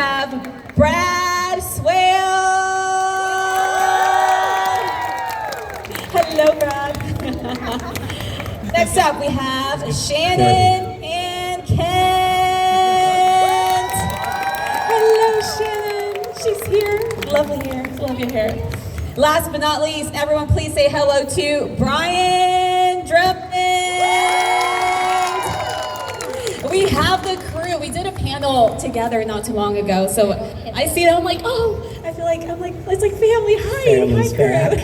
have Brad Swale. Hello, Brad. Next up, we have Shannon and Kent. Hello, Shannon. She's here. Lovely hair. Love your hair. Last but not least, everyone please say hello to Brian Drummond. We have the crew. We did a panel together not too long ago, so I see them, I'm like, oh, I feel like, it's like family. Hi, Family's hi, crew. back.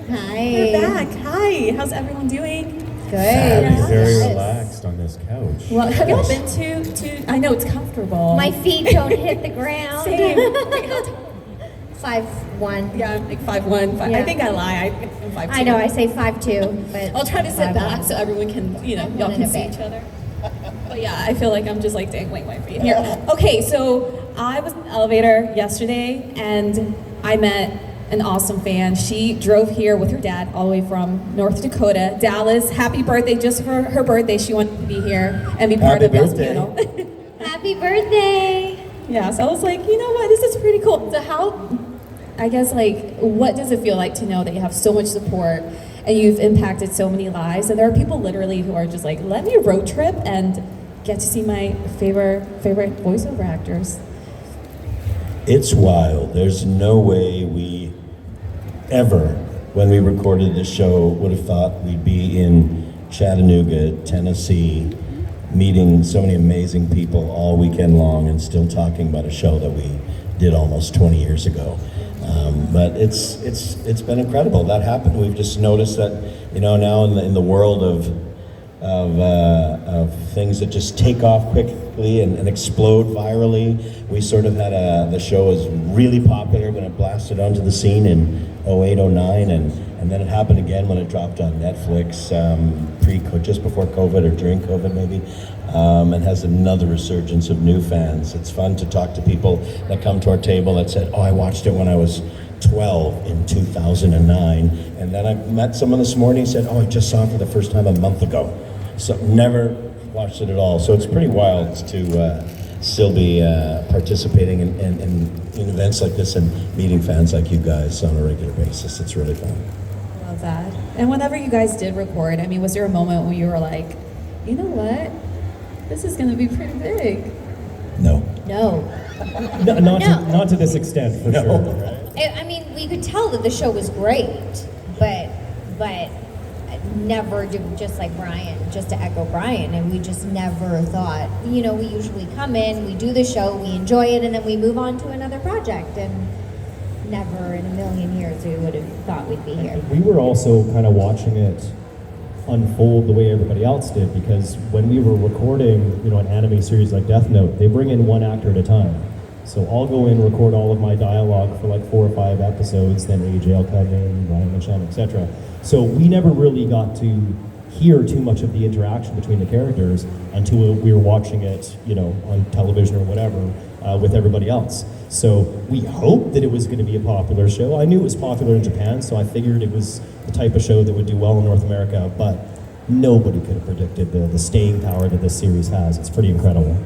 Hi. We're back. Hi, how's everyone doing? Good. Fabulous. Very Yes. relaxed on this couch. Well, have y'all been to, I know it's comfortable. My feet don't hit the ground. Same. Wait, how tall? 5'1". Yeah, like 5'1". Yeah. I think I lie. I'm 5'2". I know, I say 5'2", but I'll try to sit 5'1". back so everyone can, y'all can see each other. But yeah, I feel like I'm just like dangling my feet here. Okay, so I was in the elevator yesterday and I met an awesome fan. She drove here with her dad all the way from North Dakota, Dallas. Happy birthday, just for her birthday. She wanted to be here and be part of this panel. Happy birthday. Yeah, so I was like, you know what, this is pretty cool. So how, I guess, like, what does it feel like to know that you have so much support and you've impacted so many lives? And there are people literally who are just like, let me road trip and get to see my favorite voiceover actors. It's wild. There's no way we ever, when we recorded this show, would have thought we'd be in Chattanooga, Tennessee, meeting so many amazing people all weekend long and still talking about a show that we did almost 20 years ago. But it's been incredible. That happened. We've just noticed that, now in the world of things that just take off quickly and explode virally. We sort of had the show was really popular when it blasted onto the scene in 08, 09, and then it happened again when it dropped on Netflix just before COVID or during COVID maybe, and has another resurgence of new fans. It's fun to talk to people that come to our table that said, oh, I watched it when I was 12 in 2009, and then I met someone this morning who said, oh, I just saw it for the first time a month ago. So never watched it at all. So it's pretty wild to still be participating in events like this and meeting fans like you guys on a regular basis. It's really fun. I love that. And whenever you guys did record, I mean, was there a moment when you were like, you know what, this is going to be pretty big? No. No. Not to this extent, for sure. I mean, we could tell that the show was great, but never just like Brian, just to echo Brian, and we just never thought, we usually come in, we do the show, we enjoy it, and then we move on to another project, and never in a million years we would have thought we'd be here. We were also kind of watching it unfold the way everybody else did, because when we were recording, an anime series like Death Note, they bring in one actor at a time. So I'll go in, record all of my dialogue for like 4 or 5 episodes, then AJ will come in, Ryan and Sean, etc. So we never really got to hear too much of the interaction between the characters until we were watching it, on television or whatever, with everybody else. So we hoped that it was going to be a popular show. I knew it was popular in Japan, so I figured it was the type of show that would do well in North America, but nobody could have predicted the staying power that this series has. It's pretty incredible.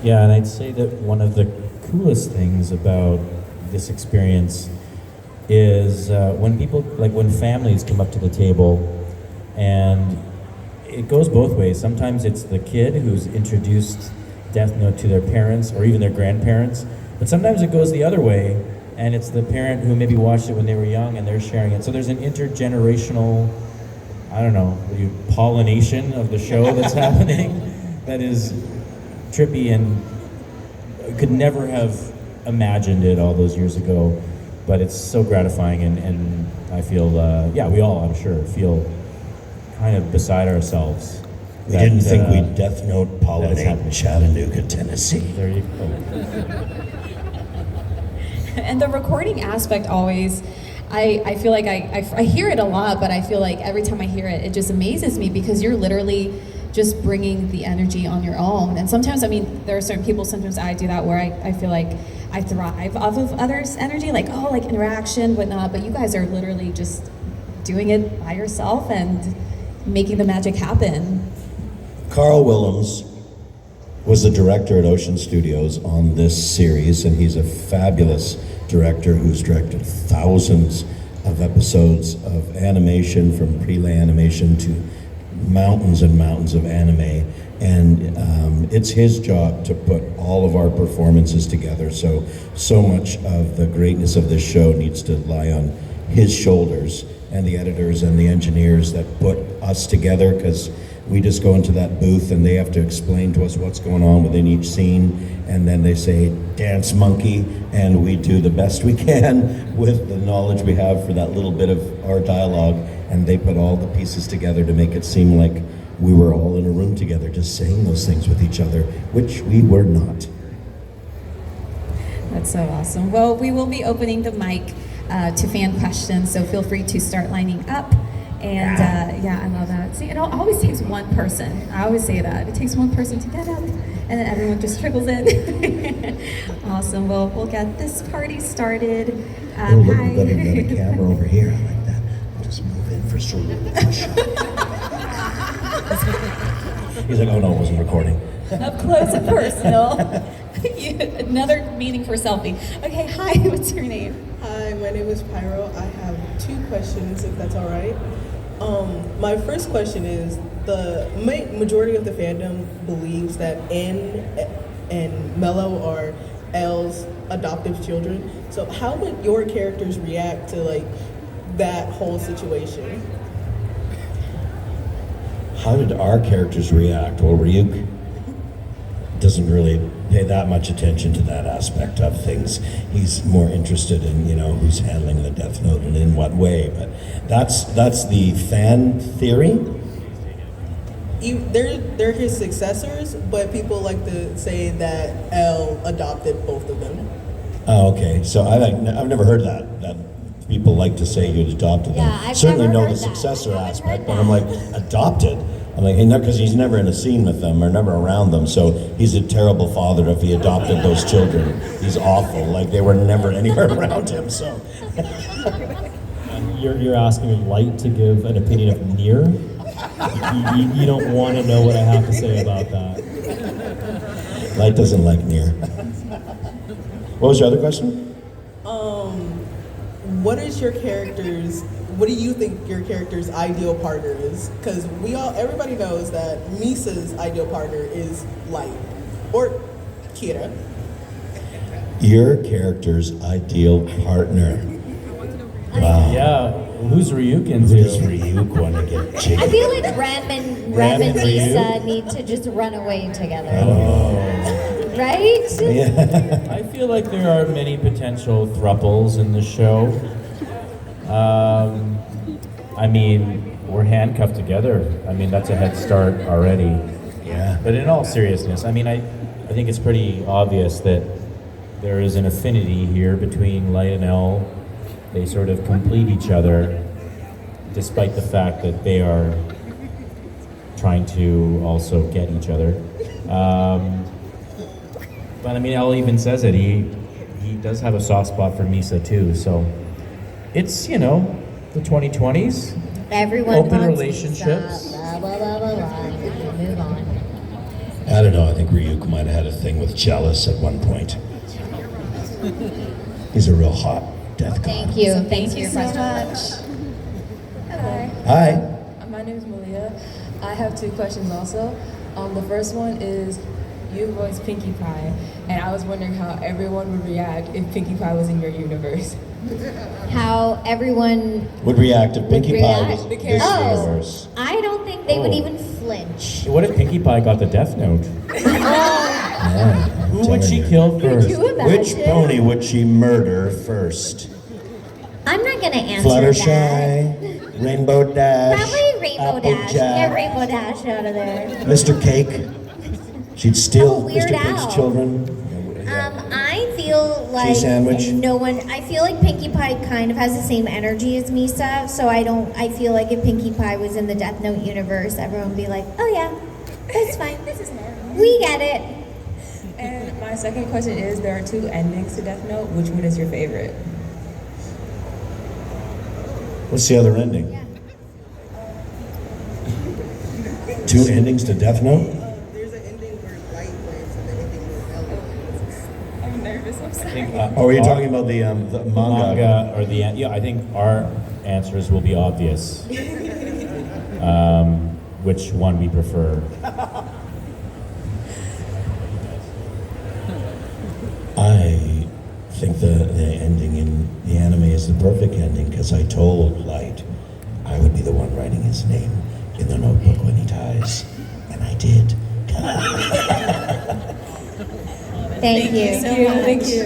Yeah, and I'd say that one of the coolest things about this experience is when families come up to the table, and it goes both ways. Sometimes it's the kid who's introduced Death Note to their parents or even their grandparents, but sometimes it goes the other way, and it's the parent who maybe watched it when they were young and they're sharing it. So there's an intergenerational, pollination of the show that's happening that is trippy, and could never have imagined it all those years ago, but it's so gratifying, and I feel, we all, I'm sure, feel kind of beside ourselves. We didn't think we'd Death Note pollinate Chattanooga, Tennessee. There you go. And the recording aspect always, I feel like I hear it a lot, but I feel like every time I hear it, it just amazes me, because you're literally just bringing the energy on your own. And sometimes, there are certain people, sometimes I do that where I feel like I thrive off of others' energy, like interaction, whatnot, but you guys are literally just doing it by yourself and making the magic happen. Carl Willems was the director at Ocean Studios on this series, and he's a fabulous director who's directed thousands of episodes of animation, from prelay animation to mountains and mountains of anime. And it's his job to put all of our performances together. So much of the greatness of this show needs to lie on his shoulders, and the editors and the engineers that put us together, because we just go into that booth and they have to explain to us what's going on within each scene, and then they say, dance monkey, and we do the best we can with the knowledge we have for that little bit of our dialogue, and they put all the pieces together to make it seem like we were all in a room together just saying those things with each other, which we were not. That's so awesome. Well, we will be opening the mic to fan questions, so feel free to start lining up. And yeah, I love that. See, it always takes one person. I always say that. It takes one person to get up, and then everyone just trickles in. Awesome. Well, we'll get this party started. Oh, look, we've got a camera over here. I like that. I'll just move in for some He's like, oh no, it wasn't recording. Up close and personal. Another meaning for selfie. Okay, hi, what's your name? Hi, my name is Pyro. I have 2 questions, if that's all right. My first question is, the majority of the fandom believes that N and Mello are L's adoptive children. So how would your characters react to like that whole situation? How did our characters react? Well, Ryuk doesn't really pay that much attention to that aspect of things. He's more interested in, who's handling the Death Note and in what way. But that's the fan theory. They're his successors, but people like to say that L adopted both of them. Oh, okay. So I've never heard that people like to say he adopted them. Yeah, I've Certainly never know heard the that. successor I haven't aspect, heard but I'm like, adopted? I'm like, hey, no, because he's never in a scene with them or never around them, so he's a terrible father if he adopted those children. He's awful. Like, they were never anywhere around him, so. You're asking Light to give an opinion of Nier? You don't want to know what I have to say about that. Light doesn't like Nier. What was your other question? What do you think your character's ideal partner is? Because everybody knows that Misa's ideal partner is Light, or Kira. Your character's ideal partner. Wow. Yeah, who's Ryuk Who into? does Ryuk want to get jiggy? I feel like Rem and Misa need to just run away together. Oh. Right? Yeah. I feel like there are many potential thruples in the show. I mean, we're handcuffed together. I mean, that's a head start already. Yeah. But in all seriousness, I mean, I think it's pretty obvious that there is an affinity here between Light and L. They sort of complete each other, despite the fact that they are trying to also get each other. But I mean, L even says it. He does have a soft spot for Misa too. So it's, the 2020s. Everyone Open wants relationships. Blah, blah, blah, blah, blah. Move on. I don't know, I think Ryuk might have had a thing with Jealous at one point. He's a real hot death god. Thank you. Thank you for so your question. much. Hello. Hi. My name is Malia. I have 2 questions also. The first one is, you voiced Pinkie Pie, and I was wondering how everyone would react if Pinkie Pie was in your universe. How everyone... Would react if Pinkie Pie react? was this Oh, universe. I don't think they would Oh. even flinch. What if Pinkie Pie got the Death Note? Yeah, I'm Who would telling she you. kill Could first? you imagine? Which pony would she murder first? I'm not gonna answer Fluttershy, Rainbow Dash, Probably Rainbow Dash. Get Applejack, Rainbow Dash out of there. Mr. Cake. She'd steal Oh, Weird Mr. Cake's Al. children. I feel like sandwich? no one. I feel like Pinkie Pie kind of has the same energy as Misa, so I feel like if Pinkie Pie was in the Death Note universe, everyone would be like, "Oh yeah, it's fine. This is normal. We get it." And my second question is, there are 2 endings to Death Note. Which one is your favorite? What's the other ending? 2 endings to Death Note? There's an ending where Light wins I think, Oh, are you talking about the manga? or the yeah? I think our answers will be obvious. Which one we prefer? I think the ending in the anime is the perfect ending because I told Light I would be the one writing his name in the notebook when he dies, and I did. Thank you. so much. Thank you.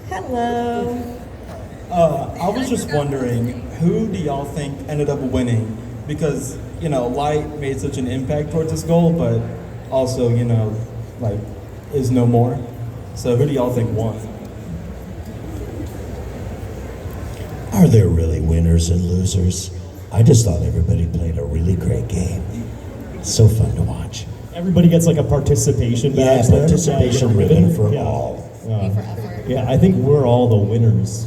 Hello. I was just wondering, who do y'all think ended up winning? Because, you know, Light made such an impact towards this goal, but also, you know, like, is no more. So who do y'all think won? Are there really winners and losers? I just thought everybody played a really great game. So fun to watch. Everybody gets like a participation Yeah, badge there. participation Yeah, ribbon for yeah. all. For effort. Yeah, I think we're all the winners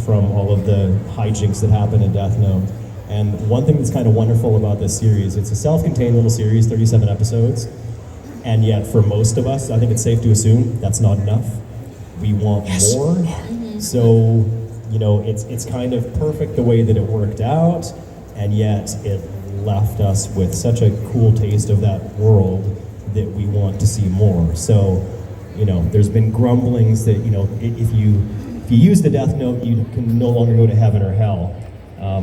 from all of the hijinks that happen in Death Note. And one thing that's kind of wonderful about this series, it's a self-contained little series, 37 episodes, and yet for most of us, I think it's safe to assume that's not enough. We want more. So, you know, it's kind of perfect the way that it worked out, and yet it left us with such a cool taste of that world that we want to see more. So, you know, there's been grumblings that, you know, if you use the Death Note, you can no longer go to heaven or hell.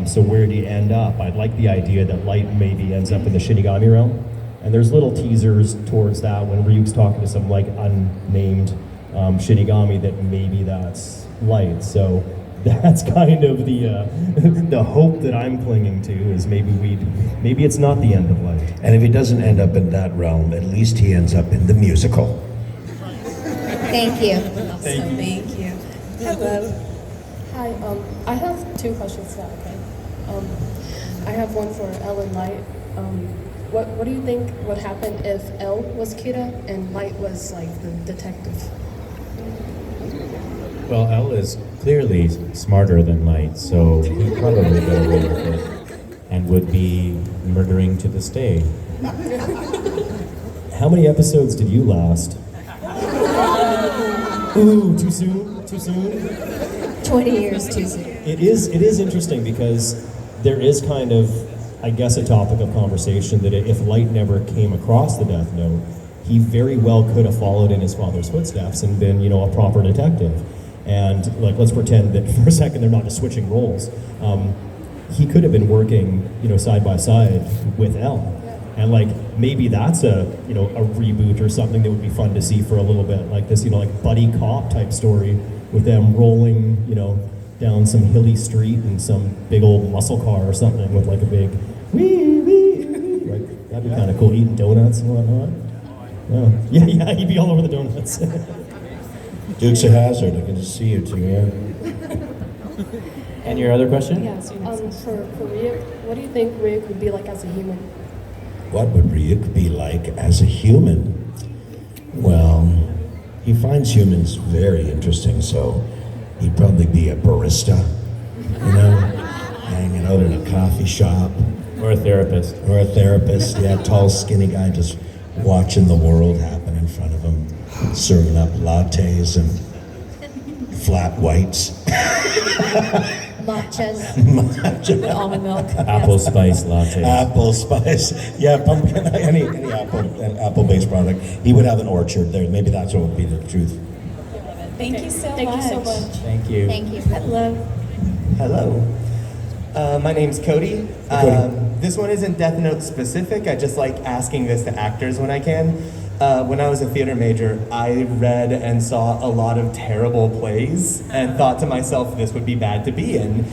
So where do you end up? I'd like the idea that Light maybe ends up in the Shinigami realm. And there's little teasers towards that when Ryuk's talking to some like unnamed Shinigami that maybe that's Light. So that's kind of the the hope that I'm clinging to is maybe it's not the end of Light. And if he doesn't end up in that realm, at least he ends up in the musical. Thank you. Thank you. Hello. Hi, I have two questions. Is that okay? I have one for Elle and Light. What do you think would happen if Elle was Kira and Light was like the detective? Well, Elle is clearly smarter than Light, so he probably got away with it and would be murdering to this day. How many episodes did you last? Ooh, too soon? Too soon? 20 years too soon. It is interesting because there is kind of, I guess, a topic of conversation that if Light never came across the Death Note, he very well could have followed in his father's footsteps and been, you know, a proper detective. And like, let's pretend that for a second they're not just switching roles. He could have been working, you know, side by side with Elle. And like, maybe that's a reboot or something that would be fun to see for a little bit, like this, you know, like buddy cop type story with them rolling, you know, down some hilly street in some big old muscle car or something with like a big wee wee. Like, that'd be kind of cool, eating donuts and whatnot. Yeah, he'd be all over the donuts. Dukes of Hazzard, I can just see you two, yeah. And your other question? Yes. For Ryuk, what do you think Ryuk would be like as a human? What would Ryuk be like as a human? Well, he finds humans very interesting, so he'd probably be a barista, you know, hanging out in a coffee shop. Or a therapist? Or a therapist, yeah, tall, skinny guy just watching the world happen in front of him, serving up lattes and flat whites. Matchas. Almond milk. Apple spice latte. Apple spice, yeah, pumpkin, any apple-based product. He would have an orchard there. Maybe that's what would be the truth. Thank you so Thank much. you so much. Thank you. Thank you. Hello. Hello. My name's Cody. This one isn't Death Note specific. I just like asking this to actors when I can. When I was a theater major, I read and saw a lot of terrible plays and thought to myself, this would be bad to be in,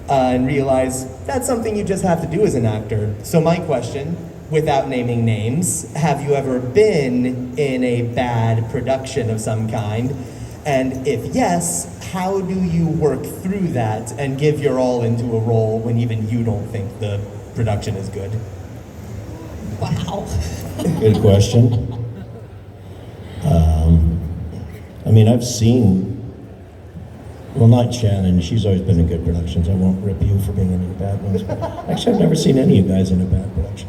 and realized that's something you just have to do as an actor. So my question, without naming names, have you ever been in a bad production of some kind? And if yes, how do you work through that and give your all into a role when even you don't think the production is good? Wow. Good question. I mean, I've seen, well, not Shannon, she's always been in good productions. I won't rip you for being in any bad ones. But actually, I've never seen any of you guys in a bad production.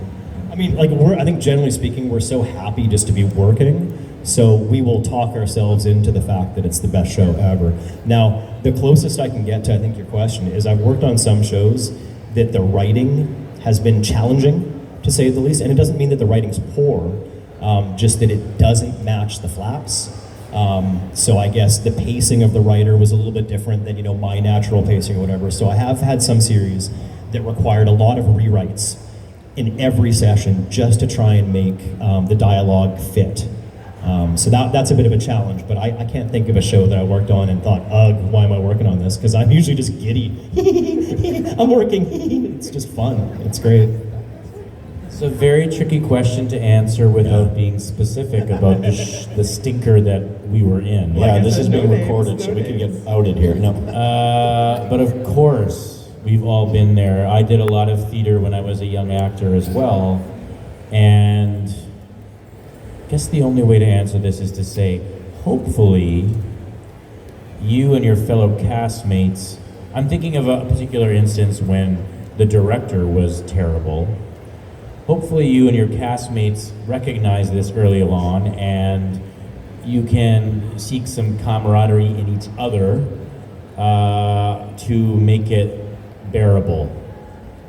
I mean, like, I think generally speaking, we're so happy just to be working. So we will talk ourselves into the fact that it's the best show ever. Now, the closest I can get to, I think, your question is I've worked on some shows that the writing has been challenging, to say the least, and it doesn't mean that the writing's poor, just that it doesn't match the flaps. So I guess the pacing of the writer was a little bit different than, my natural pacing or whatever. So I have had some series that required a lot of rewrites in every session just to try and make the dialogue fit. So that's a bit of a challenge, but I can't think of a show that I worked on and thought, ugh, why am I working on this? Because I'm usually just giddy. I'm working. It's just fun. It's great. It's a very tricky question to answer without being specific about the stinker that we were in. Yeah, this is being recorded, so we can get outed here. No. But of course, we've all been there. I did a lot of theater when I was a young actor as well, and I guess the only way to answer this is to say, hopefully, you and your fellow castmates, I'm thinking of a particular instance when the director was terrible. Hopefully you and your castmates recognize this early on and you can seek some camaraderie in each other to make it bearable.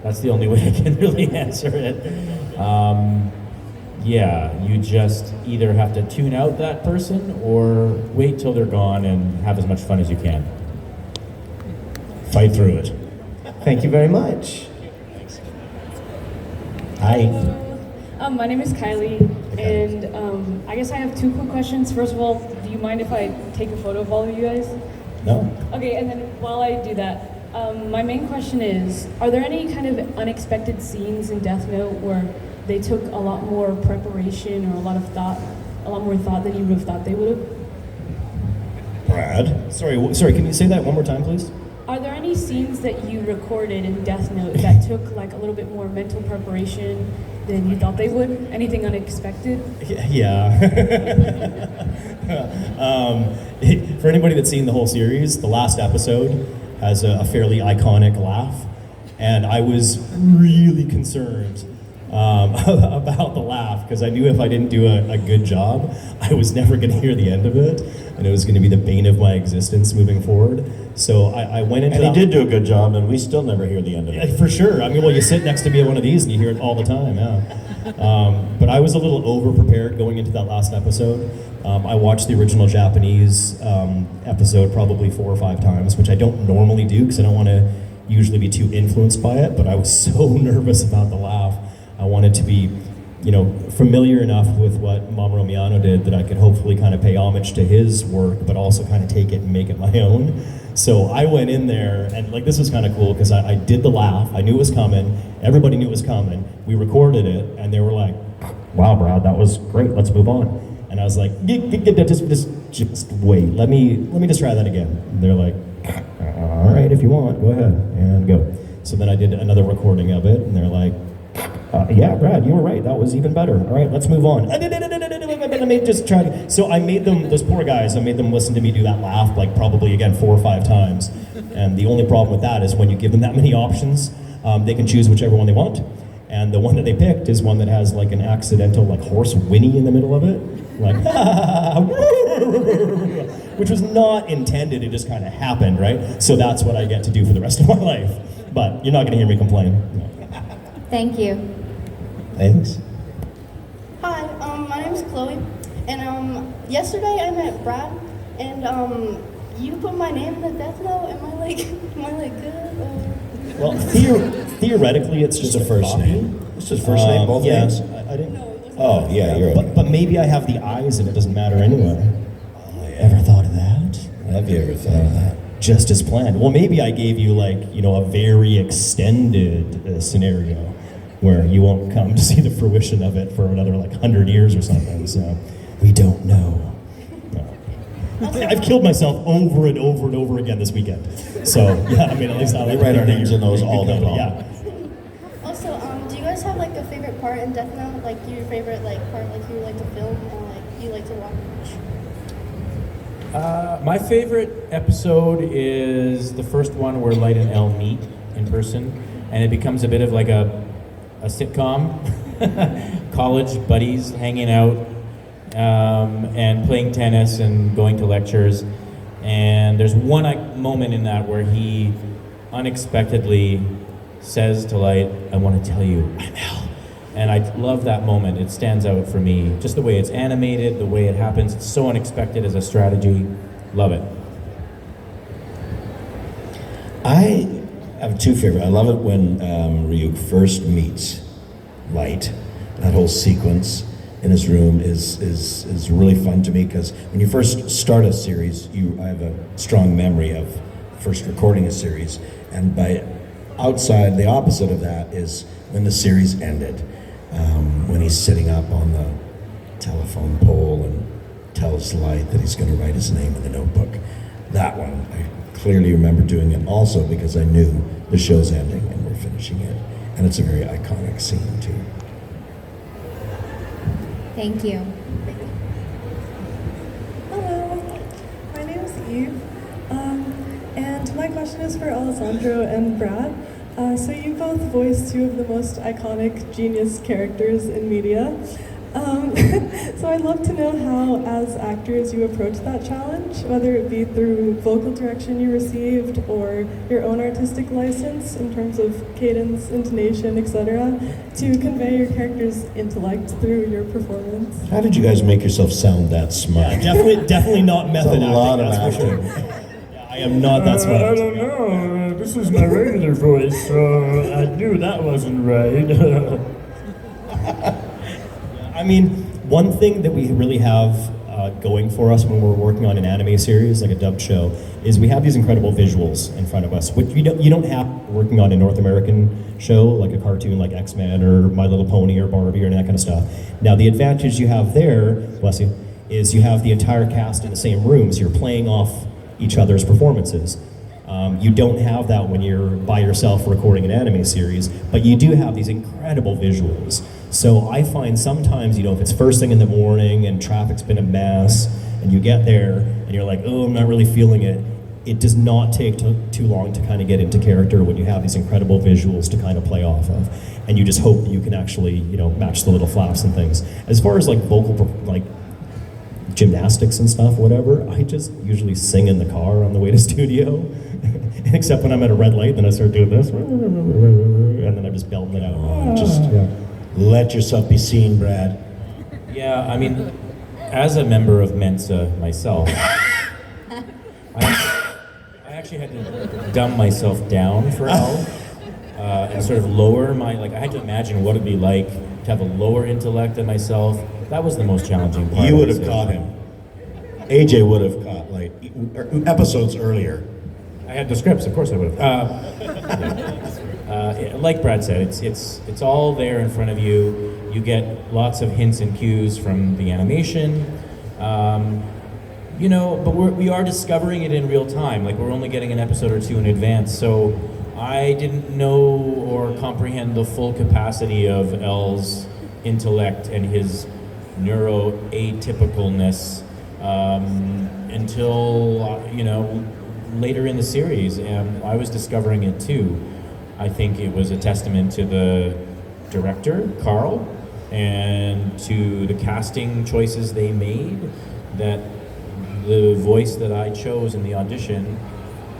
That's the only way I can really answer it. Yeah, you just either have to tune out that person or wait till they're gone and have as much fun as you can. Fight through it. Thank you very much. Hi. My name is Kylie, and I guess I have two quick questions. First of all, do you mind if I take a photo of all of you guys? No. Okay, and then while I do that, my main question is, are there any kind of unexpected scenes in Death Note where they took a lot more preparation or a lot more thought than you would have thought they would have? Brad? Sorry, can you say that one more time, please? Are there any scenes that you recorded in Death Note that took like a little bit more mental preparation than you thought they would? Anything unexpected? Yeah. For anybody that's seen the whole series, the last episode has a fairly iconic laugh, and I was really concerned about the laugh because I knew if I didn't do a good job, I was never going to hear the end of it, and it was going to be the bane of my existence moving forward. So I went into. And he did do a good job, and we still never hear the end of it. Yeah, for sure. I mean, well, you sit next to me at one of these, and you hear it all the time. Yeah. But I was a little over prepared going into that last episode. I watched the original Japanese episode probably 4 or 5 times, which I don't normally do because I don't want to usually be too influenced by it. But I was so nervous about the laugh. I wanted to be, familiar enough with what Mamoru Miyano did that I could hopefully kind of pay homage to his work, but also kind of take it and make it my own. So I went in there, and this was kind of cool because I did the laugh. I knew it was coming. Everybody knew it was coming. We recorded it, and they were like, "Wow, Brad, that was great. Let's move on." And I was like, "Just wait. Let me just try that again." And they're like, "All right, if you want, go ahead and go." So then I did another recording of it, and they're like, "Yeah, Brad, you were right. That was even better. All right, let's move on." Let me just try to. So I made them, those poor guys, I made them listen to me do that laugh probably again 4 or 5 times. And the only problem with that is when you give them that many options, they can choose whichever one they want. And the one that they picked is one that has an accidental horse whinny in the middle of it, which was not intended. It just kind of happened, right? So that's what I get to do for the rest of my life. But you're not going to hear me complain. No. Thank you. Thanks. Hi, my name is Chloe, and yesterday I met Brad, and you put my name in the Death Note. Am I good? Well, theoretically, it's just a first copy. name. It's just first name, both names. I didn't. Oh, yeah, you're okay. But maybe I have the eyes, and it doesn't matter anyway. Ever thought of that? Have you ever thought of that? Just as planned. Well, maybe I gave you a very extended scenario where you won't come to see the fruition of it for another 100 years or something. So we don't know. No. I've killed myself over and over and over again this weekend. So yeah, at least I We write our names in those all day long. Yeah. Also, do you guys have a favorite part in Death Note? Your favorite part you like to film or you like to watch? My favorite episode is the first one where Light and Elle meet in person, and it becomes a bit of a sitcom, college buddies hanging out, and playing tennis and going to lectures. And there's one moment in that where he unexpectedly says to Light, "I want to tell you, I'm L." And I love that moment. It stands out for me. Just the way it's animated, the way it happens. It's so unexpected as a strategy. Love it. I have two favorites. I love it when Ryuk first meets Light. That whole sequence in his room is really fun to me, because when you first start a series, I have a strong memory of first recording a series, and by outside, the opposite of that is when the series ended, when he's sitting up on the telephone pole and tells Light that he's going to write his name in the notebook. That one, I clearly remember doing it also because I knew the show's ending and we're finishing it, and it's a very iconic scene too. Thank you. Hello, my name is Eve, and my question is for Alessandro and Brad. So you both voiced two of the most iconic genius characters in media. So I'd love to know how, as actors, you approach that challenge, whether it be through vocal direction you received or your own artistic license in terms of cadence, intonation, etc., to convey your character's intellect through your performance. How did you guys make yourself sound that smart? Definitely not method That's a lot acting, of that's for acting. sure. I am not that smart. I don't know. This is my regular voice, so I knew that wasn't right. I mean, one thing that we really have going for us when we're working on an anime series, like a dubbed show, is we have these incredible visuals in front of us, which you don't have working on a North American show, like a cartoon like X-Men or My Little Pony or Barbie or any of that kind of stuff. Now, the advantage you have there, bless you, is you have the entire cast in the same room, so you're playing off each other's performances. You don't have that when you're by yourself recording an anime series, but you do have these incredible visuals. So I find sometimes, if it's first thing in the morning and traffic's been a mess, and you get there and you're like, oh, I'm not really feeling it, it does not take too long to kind of get into character when you have these incredible visuals to kind of play off of. And you just hope that you can actually, match the little flaps and things. As far as like vocal, like gymnastics and stuff, whatever, I just usually sing in the car on the way to studio. Except when I'm at a red light, then I start doing this, and then I just belting it out. Let yourself be seen, Brad. Yeah, I mean, as a member of Mensa myself, I actually had to dumb myself down for L and sort of lower my, I had to imagine what it'd be like to have a lower intellect than myself. That was the most challenging part. You would have caught him. AJ would have caught, episodes earlier. I had the scripts, of course I would have. Like Brad said, it's all there in front of you. You get lots of hints and cues from the animation, but we are discovering it in real time. We're only getting an episode or two in advance, so I didn't know or comprehend the full capacity of L's intellect and his neuroatypicalness until later in the series, and I was discovering it too. I think it was a testament to the director, Carl, and to the casting choices they made, that the voice that I chose in the audition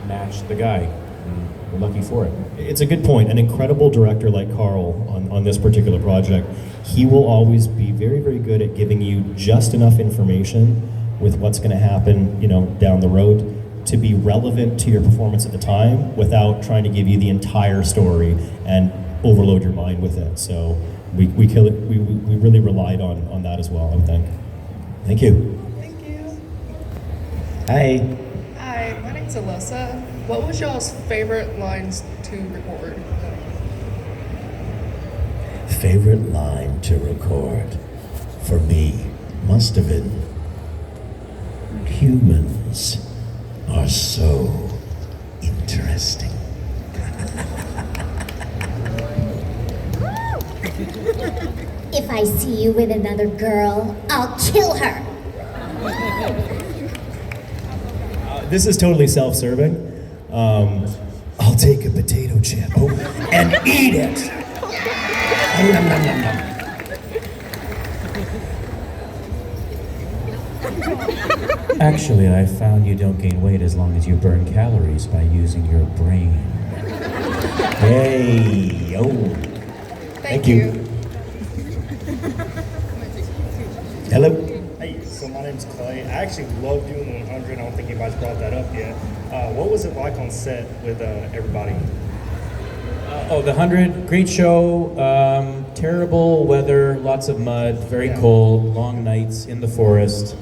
matched the guy. And we're lucky for it. It's a good point. An incredible director like Carl on this particular project, he will always be very, very good at giving you just enough information with what's going to happen, down the road, to be relevant to your performance at the time without trying to give you the entire story and overload your mind with it. So we really relied on that as well, I think. Thank you. Thank you. Hi. Hi, my name's Alyssa. What was y'all's favorite lines to record? Favorite line to record for me must have been, humans are so interesting. If I see you with another girl, I'll kill her. This is totally self-serving. I'll take a potato chip and eat it. Actually, I found you don't gain weight as long as you burn calories by using your brain. Hey, yo. Thank you. Hello. Hey, so my name's Clay. I actually love doing the 100. I don't think anybody's brought that up yet. What was it like on set with everybody? Oh, the 100, great show. Terrible weather, lots of mud, very cold, long nights in the forest,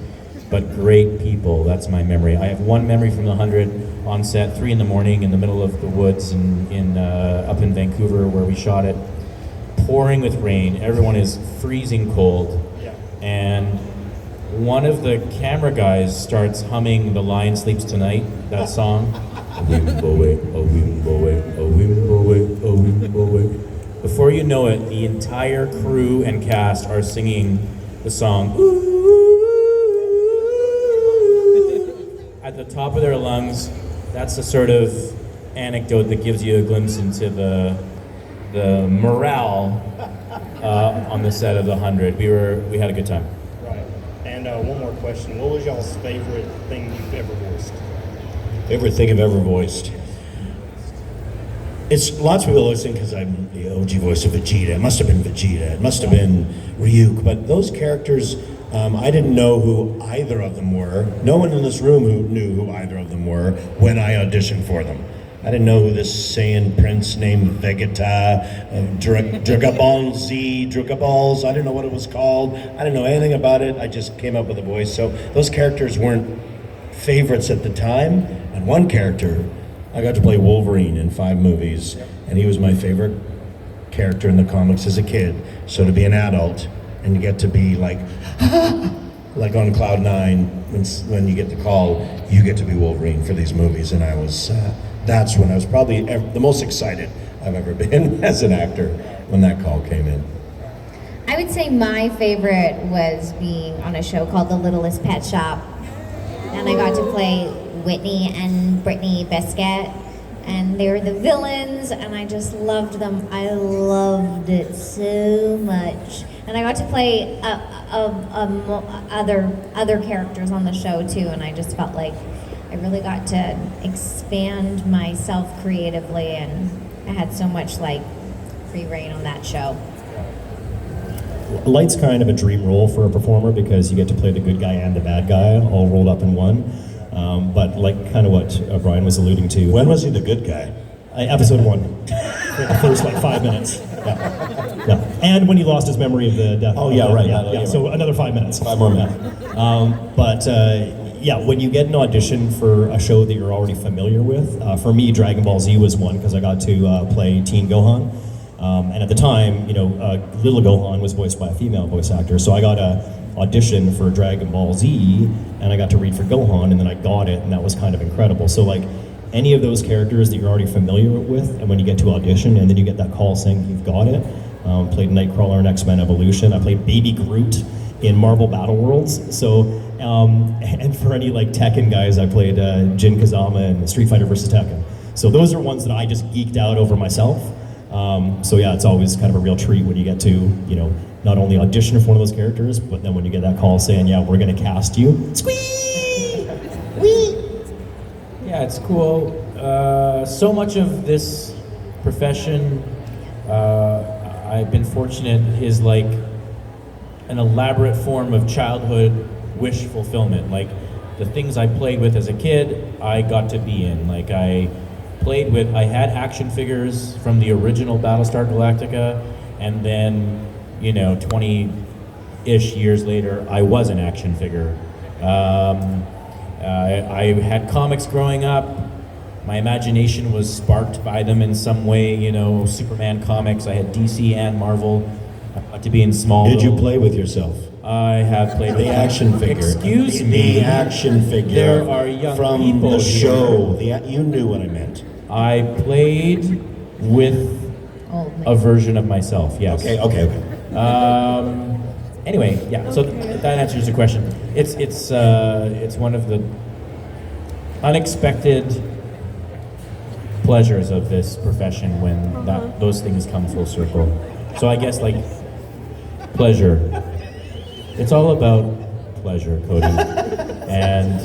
but great people. That's my memory. I have one memory from the 100 on set, 3 in the morning in the middle of the woods up in Vancouver where we shot it. Pouring with rain, everyone is freezing cold. And one of the camera guys starts humming The Lion Sleeps Tonight, that song. A wimboe, a wimboe, a wimboe, a wimboe. Before you know it, the entire crew and cast are singing the song at the top of their lungs. That's the sort of anecdote that gives you a glimpse into the morale on the set of the 100. We had a good time. Right. And one more question. What was y'all's favorite thing you've ever voiced? Favorite thing I've ever voiced. It's lots of people listening because I'm the OG voice of Vegeta. It must have been Vegeta. It must have been Ryuk. But those characters, I didn't know who either of them were. No one in this room who knew who either of them were when I auditioned for them. I didn't know who this Saiyan prince named Vegeta, Dragaball Z, Dragaballs. I didn't know what it was called. I didn't know anything about it. I just came up with a voice. So those characters weren't favorites at the time. And one character, I got to play Wolverine in 5 movies, and he was my favorite character in the comics as a kid. So to be an adult and you get to be like on cloud 9 when you get the call, you get to be Wolverine for these movies, and I was. That's when I was probably the most excited I've ever been as an actor when that call came in. I would say my favorite was being on a show called The Littlest Pet Shop, and I got to play Whitney and Brittany Biscuit, and they were the villains, and I just loved them. I loved it so much, and I got to play other characters on the show too, and I just felt like I really got to expand myself creatively, and I had so much like free reign on that show. Light's kind of a dream role for a performer because you get to play the good guy and the bad guy all rolled up in one. But like kind of what Brian was alluding to. When was he the good guy? Episode 1, for the first like 5 minutes. Yeah. And when he lost his memory of the death. Oh yeah, right. Yeah. So another 5 minutes. 5 more minutes. Yeah, when you get an audition for a show that you're already familiar with, for me, Dragon Ball Z was one because I got to play Teen Gohan. And at the time, little Gohan was voiced by a female voice actor, so I got a audition for Dragon Ball Z, and I got to read for Gohan, and then I got it, and that was kind of incredible. So like, any of those characters that you're already familiar with, and when you get to audition, and then you get that call saying you've got it. Played Nightcrawler in X-Men Evolution. I played Baby Groot in Marvel Battle Worlds. So, and for any like Tekken guys, I played Jin Kazama in Street Fighter vs. Tekken. So those are ones that I just geeked out over myself. So yeah, it's always kind of a real treat when you get to, not only audition for one of those characters, but then when you get that call saying, yeah, we're gonna cast you. Squee! Wee! Yeah, it's cool. So much of this profession, I've been fortunate, is like an elaborate form of childhood wish fulfillment. Like the things I played with as a kid, I got to be in. Like I had action figures from the original Battlestar Galactica, and then, 20-ish years later, I was an action figure. I had comics growing up. My imagination was sparked by them in some way, Superman comics. I had DC and Marvel. I got to be in Smallville. Did you play with yourself? I have played with the action figure. Excuse me. The action figure. There are young from people the show. here. You knew what I meant. I played with a version of myself. Yes. Okay. Anyway, yeah. So that answers the question. It's one of the unexpected pleasures of this profession when those things come full circle. So I guess like pleasure. It's all about pleasure, Cody. And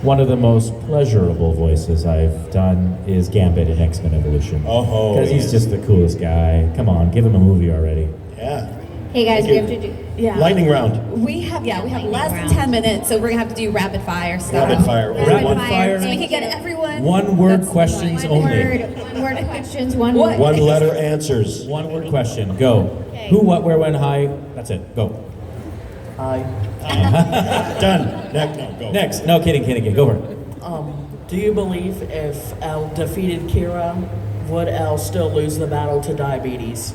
one of the most pleasurable voices I've done is Gambit in X-Men Evolution. Oh, because he's just the coolest guy. Come on, give him a movie already. Yeah. Hey guys, we have to do. Yeah. Lightning round. We have less than 10 minutes, so we're gonna have to do rapid fire stuff. Rapid fire. Rapid fire. So we can get everyone. One word questions only. One word questions, one What? One letter answers. One word question. Go. Who, what, where, when, hi. That's it. Go. Hi. Done. Next. No, go. Next. No, kidding. Go for it. Do you believe if Elle defeated Kira, would Elle still lose the battle to diabetes?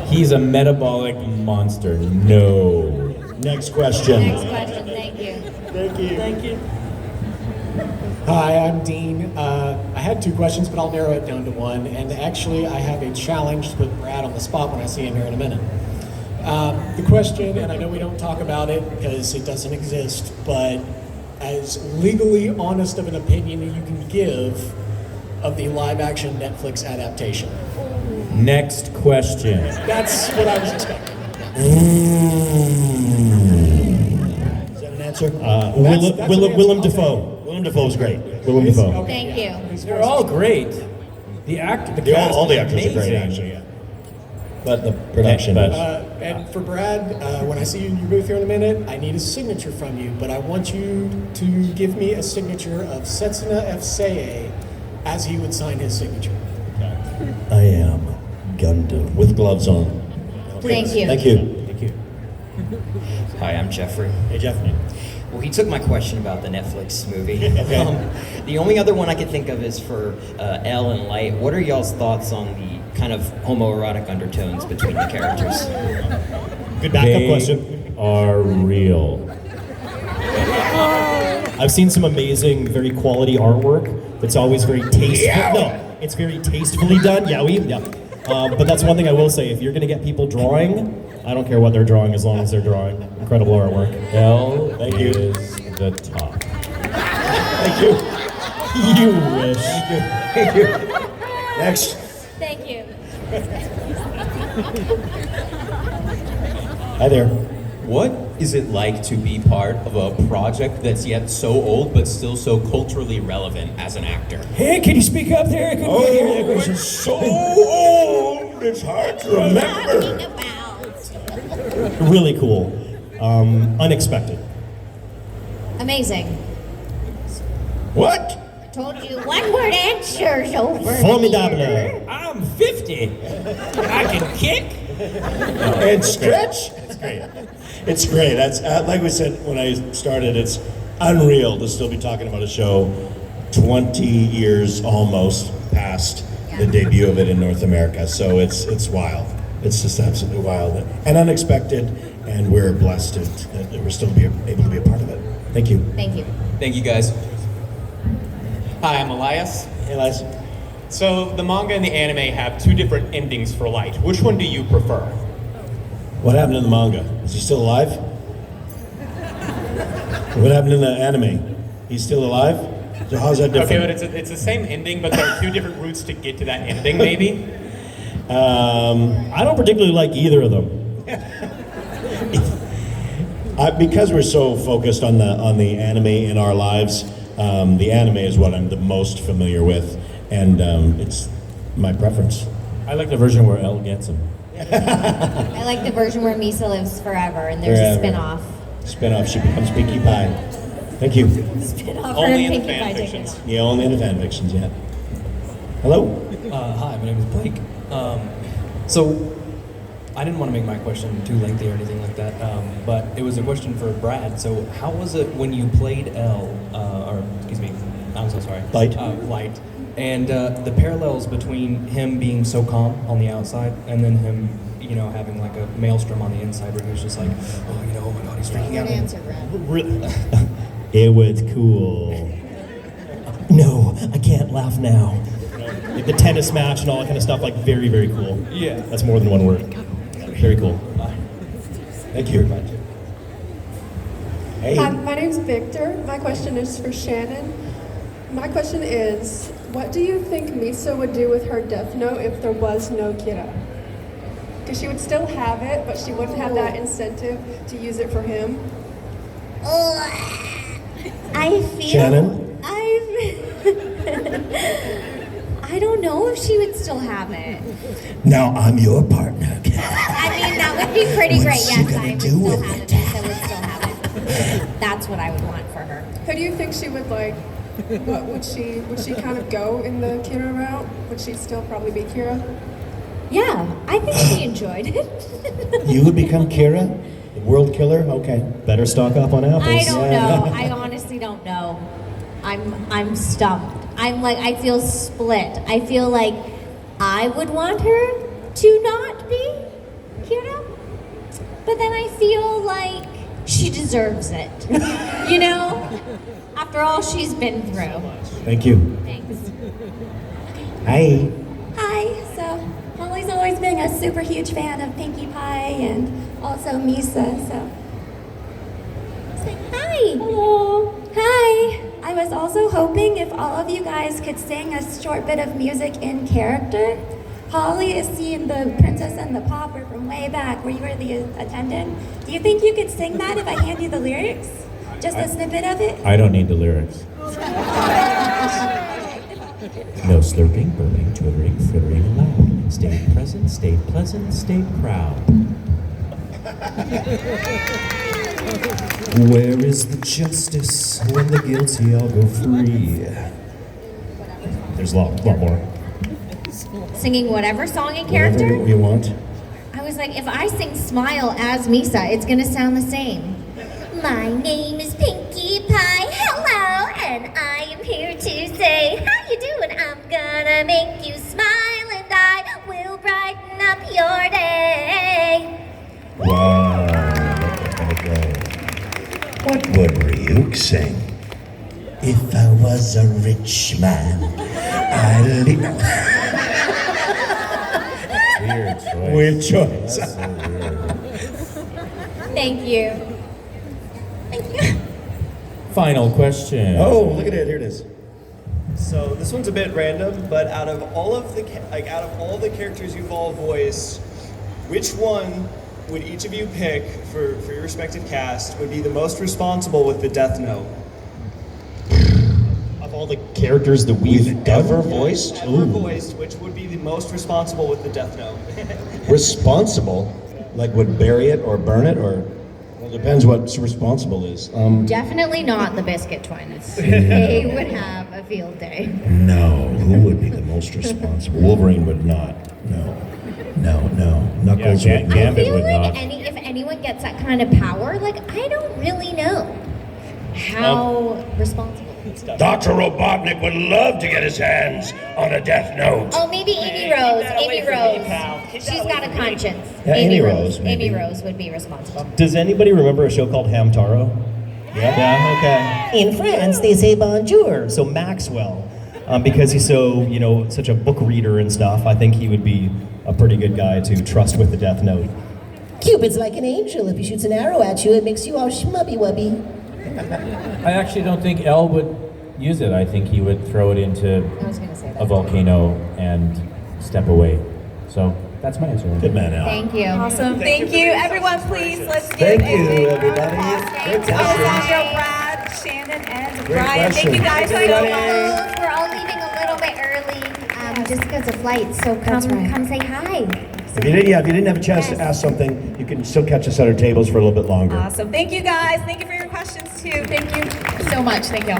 He's a metabolic monster. No. Next question. Next question, thank you. Thank you. Hi, I'm Dean. I had two questions, but I'll narrow it down to one. And actually, I have a challenge to put Brad on the spot when I see him here in a minute. The question, and I know we don't talk about it because it doesn't exist, but as legally honest of an opinion that you can give of the live-action Netflix adaptation. Next question. That's what I was expecting. Is that an answer? Willem Dafoe. Willem Dafoe's great. Willem Dafoe. Thank you. They're all great. The cast all the is actors are great, amazing. actually. Yeah. But the production. And for Brad, when I see you in your booth here in a minute, I need a signature from you, but I want you to give me a signature of Setsuna F. Seiei as he would sign his signature. I am Gundam with gloves on. Thank you. Thank you. Hi, I'm Jeffrey. Hey, Jeffrey. Well, he took my question about the Netflix movie. Okay. The only other one I could think of is for Elle and Light. What are y'all's thoughts on the kind of homoerotic undertones between the characters? Good backup They question. are real. I've seen some amazing, very quality artwork that's always very tasteful. Yeah. No, it's very tastefully done. Yeah. But that's one thing I will say. If you're going to get people drawing, I don't care what they're drawing as long as they're drawing. Incredible artwork. Elle Thank you. is the top. Thank you. You wish. Thank you. Next. Thank you. Hi there. What is it like to be part of a project that's yet so old but still so culturally relevant as an actor? Hey, can you speak up there? I couldn't Oh, hear that question. it's so old. It's hard to remember. Really cool. Unexpected. Amazing. What? Told you one word answers over Formidable. here. I'm 50. I can kick. And stretch. It's great. It's great. That's like we said when I started. It's unreal to still be talking about a show 20 years almost past the debut of it in North America. So it's wild. It's just absolutely wild and unexpected, and we're blessed that we're still able to be a part of it. Thank you. Thank you. Thank you, guys. Hi, I'm Elias. Hey, Elias. So the manga and the anime have two different endings for Light. Which one do you prefer? What happened in the manga? Is he still alive? What happened in the anime? He's still alive? So how's that different? Okay, but it's the same ending, but there are two different routes to get to that ending, maybe? I don't particularly like either of them. Because we're so focused on the anime in our lives, the anime is what I'm the most familiar with, and it's my preference. I like the version where Elle gets him. I like the version where Misa lives forever and there's a spin-off. Spin-off, she becomes Pinkie Pie. Thank you. Spin-off Only for in the Pinkie fan Pie fictions. taken. Yeah, only in the fan fictions, yeah. Hello? Hi, my name is Blake. So, I didn't want to make my question too lengthy or anything like that, but it was a question for Brad. So, how was it when you played Elle, or excuse me, I'm so sorry. Light. Light. And the parallels between him being so calm on the outside and then him, having like a maelstrom on the inside where he was just like, oh my God, he's freaking out. Good answer, Brad. It was cool. No, I can't laugh now. Like the tennis match and all that kind of stuff, like very, very cool. Yeah. That's more than one word. Very cool. Thank you. Hey. Hi, my name's Victor. My question is for Shannon. My question is, what do you think Misa would do with her death note if there was no Kira? Because she would still have it, but she wouldn't have that incentive to use it for him. I feel Shannon? I don't know if she would still have it. Now I'm your partner. I mean, that would be pretty great. What's she Yes, gonna I would do still with have it. Lisa would still have it. That's what I would want for her. Who do you think she would like? What would she kind of go in the Kira route? Would she still probably be Kira? Yeah, I think she enjoyed it. You would become Kira? The world killer? Okay. Better stock up on apples. I don't know. I honestly don't know. I'm stumped. I feel split. I feel like I would want her to not be Kira, but then I feel like she deserves it. You know? After all she's been through. Thank you. Thanks. Hi. Hi, so Holly's always been a super huge fan of Pinkie Pie and also Misa, so. Say hi. Hello. Hi. I was also hoping if all of you guys could sing a short bit of music in character. Holly is seeing the Princess and the Pauper from way back where you were the attendant. Do you think you could sing that if I hand you the lyrics? Just a snippet of it? I don't need the lyrics. No slurping, burping, twittering, frittering aloud. Stay present, stay pleasant, stay proud. Where is the justice when the guilty all go free? There's a lot more. Singing whatever song in character? Whatever you want. I was like, if I sing Smile as Misa, it's gonna sound the same. My name is Pinkie Pie, hello, and I am here to say, how you doing? I'm gonna make you smile and I will brighten up your day. Wow. What would Ryuk sing? If I was a rich man, I'd leave. Weird choice. Weird choice. That's so weird. Thank you. Final question. Oh, look at it. Here it is. So this one's a bit random, but out of all the characters you've all voiced, which one would each of you pick for your respective cast would be the most responsible with the Death Note? Of all the characters that we've ever voiced? Ever voiced, which would be the most responsible with the Death Note? Responsible? Like would bury it or burn it or? Well, depends what responsible is. Definitely not the Biscuit Twins. They would have a field day. No. Who would be the most responsible? Wolverine would not. No. Knuckles Yeah, would Gambit I feel would like not. if anyone gets that kind of power, like I don't really know how responsible. Dr. Robotnik would love to get his hands on a Death Note. Oh, maybe Amy Rose. Amy Rose. She's got a conscience. Yeah, Amy Rose, maybe. Amy Rose would be responsible. Does anybody remember a show called Hamtaro? Yeah, okay. In France, they say bonjour. So Maxwell, because he's so, such a book reader and stuff, I think he would be a pretty good guy to trust with the Death Note. Cupid's like an angel. If he shoots an arrow at you, it makes you all schmubby-wubby. I actually don't think El would use it. I think he would throw it into a volcano and step away. So that's my answer. Good man, El. Thank you. Awesome. Thank you. Everyone, please, let's give Thank a you, big everybody. applause to Alessandro, Brad, Shannon, and Great Brian. Thank you guys so questions. much. We're all leaving a little bit early just because of flights, so come say hi. If you didn't have a chance to ask something, you can still catch us at our tables for a little bit longer. Awesome. Thank you guys. Thank you for your questions too. Thank you so much. Thank you.